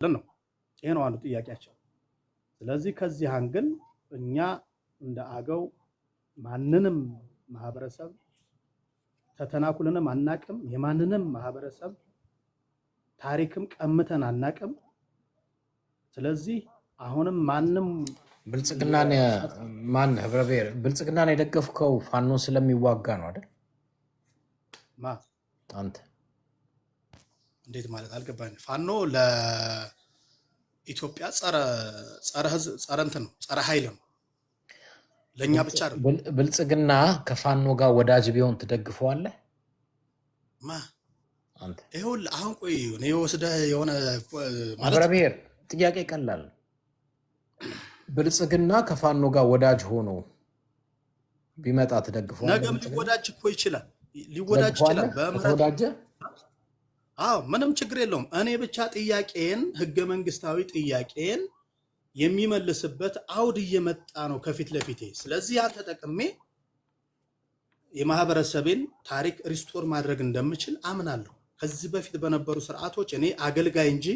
ነው። ይሄ ነው አንዱ ጥያቄያቸው። ስለዚህ ከዚህ አንግል እኛ እንደ አገው ማንንም ማህበረሰብ ተተናኩልንም አናቅም፣ የማንንም ማህበረሰብ ታሪክም ቀምተን አናቅም። ስለዚህ አሁንም ማንም ብልጽግናን ማን ህብረ ብሔር ብልጽግናን የደገፍከው ፋኖ ስለሚዋጋ ነው አይደል? አንተ እንዴት ማለት አልገባኝ። ፋኖ ለኢትዮጵያ ጸረ እንትን ነው፣ ጸረ ኃይል ነው። ለኛ ብቻ አይደለም። ብልጽግና ከፋኖ ጋር ወዳጅ ቢሆን ትደግፈዋለህ? አንተ ይኸውልህ አሁን ቆይ ነው ወስደህ የሆነ ማለት ህብረ ብሔር ጥያቄ ቀላል። ብልጽግና ከፋኖ ጋር ወዳጅ ሆኖ ቢመጣ ትደግፈዋለህ? ነገም ሊወዳጅ እኮ ይችላል፣ ሊወዳጅ ይችላል። በመረዳጀ ምንም ችግር የለውም። እኔ ብቻ ጥያቄን ህገ መንግስታዊ ጥያቄን የሚመልስበት አውድ እየመጣ ነው ከፊት ለፊቴ። ስለዚህ ያን ተጠቅሜ የማህበረሰቤን ታሪክ ሪስቶር ማድረግ እንደምችል አምናለሁ። ከዚህ በፊት በነበሩ ስርዓቶች እኔ አገልጋይ እንጂ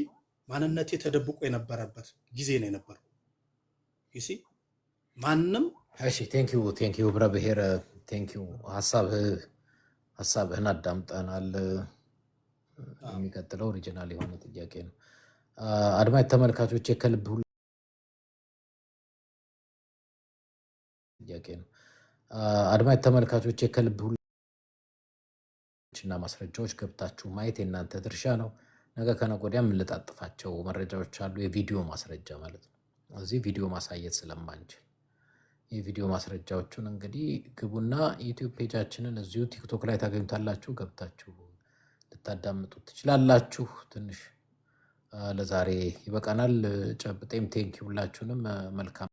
ማንነቴ ተደብቆ የነበረበት ጊዜ ነው የነበረው። ይሲ ማንም እሺ፣ ቴንክ ዩ ህብረ ብሔር ቴንክ ዩ። ሐሳብህን አዳምጠናል። የሚቀጥለው ኦሪጂናል የሆነ ጥያቄ ነው። አድማጭ ተመልካቾች ከልብ ጥያቄ ነው። አድማጭ ተመልካቾች ከልብ እና ማስረጃዎች ገብታችሁ ማየት የእናንተ ድርሻ ነው። ነገ ከነገ ወዲያ የምንለጣጥፋቸው መረጃዎች አሉ፣ የቪዲዮ ማስረጃ ማለት ነው። እዚህ ቪዲዮ ማሳየት ስለማንችል የቪዲዮ ማስረጃዎቹን እንግዲህ ግቡና ዩቲዩብ ፔጃችንን እዚሁ ቲክቶክ ላይ ታገኙታላችሁ። ገብታችሁ ልታዳምጡት ትችላላችሁ። ትንሽ ለዛሬ ይበቃናል። ጨብጤም ቴንኪ ሁላችሁንም መልካም